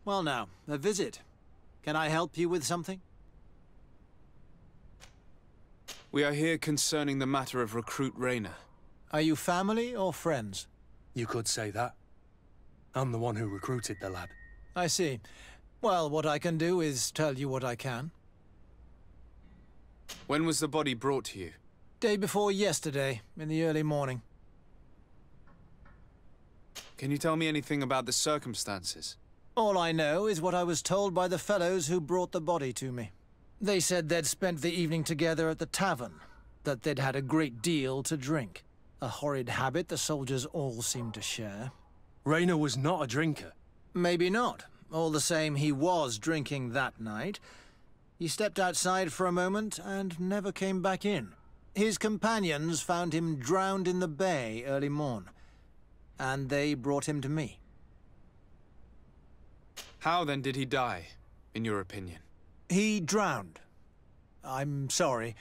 Well now, a visit. Can I help you with something? We are here concerning the matter of Recruit Rayner. Are you family or friends? You could say that. I'm the one who recruited the lad. I see. Well, what I can do is tell you what I can. When was the body brought to you? Day before yesterday, in the early morning. Can you tell me anything about the circumstances? All I know is what I was told by the fellows who brought the body to me. They said they'd spent the evening together at the tavern, that they'd had a great deal to drink. A horrid habit the soldiers all seemed to share. Rayner was not a drinker. Maybe not. All the same, he was drinking that night. He stepped outside for a moment and never came back in. His companions found him drowned in the bay early morn, and they brought him to me. How then did he die, in your opinion? He drowned. I'm sorry.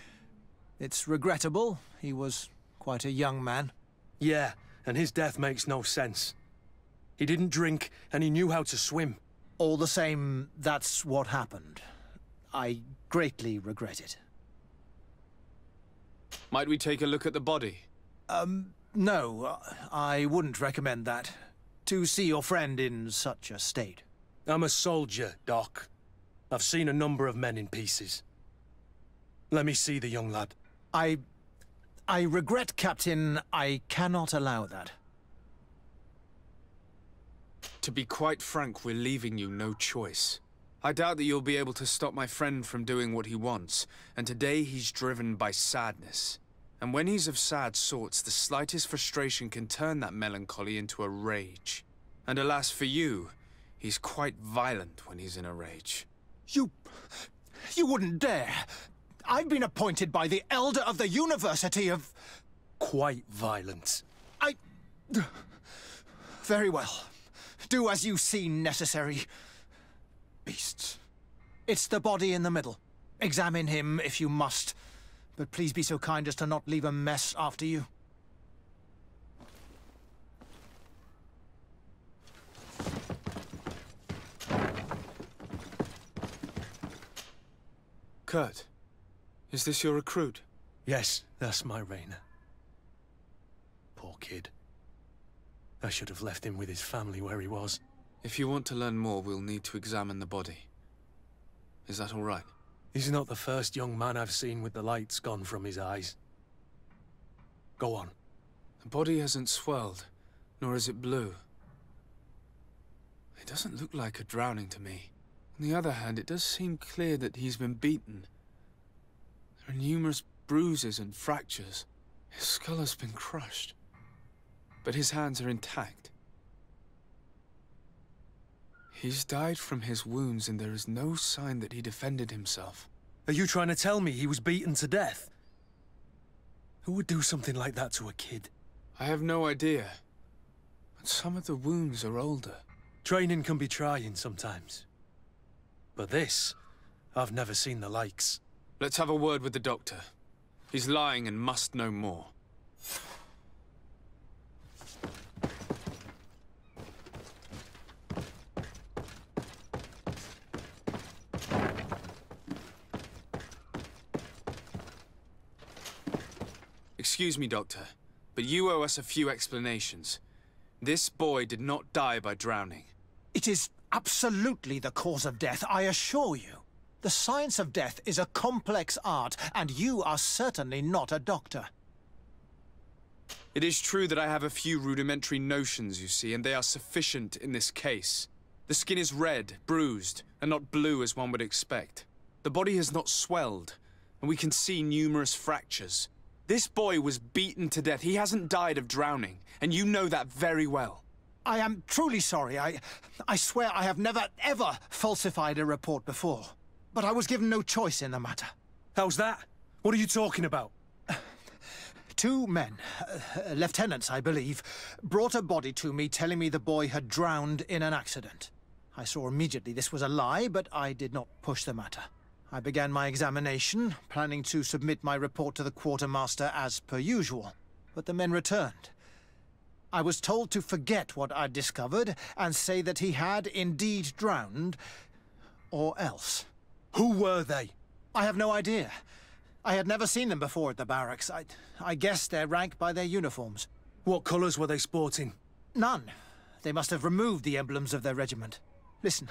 It's regrettable. He was quite a young man. Yeah, and his death makes no sense. He didn't drink, and he knew how to swim. All the same, that's what happened. I greatly regret it. Might we take a look at the body? No, I wouldn't recommend that. To see your friend in such a state. I'm a soldier, Doc. I've seen a number of men in pieces. Let me see the young lad. I regret, Captain. I cannot allow that. To be quite frank, we're leaving you no choice. I doubt that you'll be able to stop my friend from doing what he wants, and today he's driven by sadness. And when he's of sad sorts, the slightest frustration can turn that melancholy into a rage. And alas for you, he's quite violent when he's in a rage. You wouldn't dare! I've been appointed by the Elder of the University of... Quite violent. Very well. Do as you see necessary. Beasts. It's the body in the middle. Examine him if you must. But please be so kind as to not leave a mess after you. Kurt, is this your recruit? Yes, that's my Rayner. Poor kid. I should have left him with his family where he was. If you want to learn more, we'll need to examine the body. Is that all right? He's not the first young man I've seen with the lights gone from his eyes. Go on. The body hasn't swelled, nor is it blue. It doesn't look like a drowning to me. On the other hand, it does seem clear that he's been beaten. There are numerous bruises and fractures. His skull has been crushed. But his hands are intact. He's died from his wounds, and there is no sign that he defended himself. Are you trying to tell me he was beaten to death? Who would do something like that to a kid? I have no idea. But some of the wounds are older. Training can be trying sometimes. But this, I've never seen the likes. Let's have a word with the doctor. He's lying and must know more. Excuse me, Doctor, but you owe us a few explanations. This boy did not die by drowning. It is absolutely the cause of death, I assure you. The science of death is a complex art, and you are certainly not a doctor. It is true that I have a few rudimentary notions, you see, and they are sufficient in this case. The skin is red, bruised, and not blue as one would expect. The body has not swelled, and we can see numerous fractures. This boy was beaten to death. He hasn't died of drowning, and you know that very well. I am truly sorry. I swear I have never, ever falsified a report before. But I was given no choice in the matter. How's that? What are you talking about? Two men, lieutenants I believe, brought a body to me telling me the boy had drowned in an accident. I saw immediately this was a lie, but I did not push the matter. I began my examination, planning to submit my report to the quartermaster as per usual. But the men returned. I was told to forget what I'd discovered and say that he had indeed drowned, or else. Who were they? I have no idea. I had never seen them before at the barracks. I guessed their rank by their uniforms. What colours were they sporting? None. They must have removed the emblems of their regiment. Listen,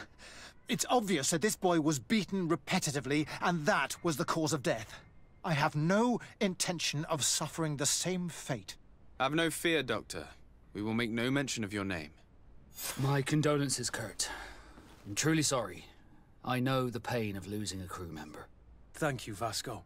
it's obvious that this boy was beaten repetitively, and that was the cause of death. I have no intention of suffering the same fate. Have no fear, Doctor. We will make no mention of your name. My condolences, Kurt. I'm truly sorry. I know the pain of losing a crew member. Thank you, Vasco.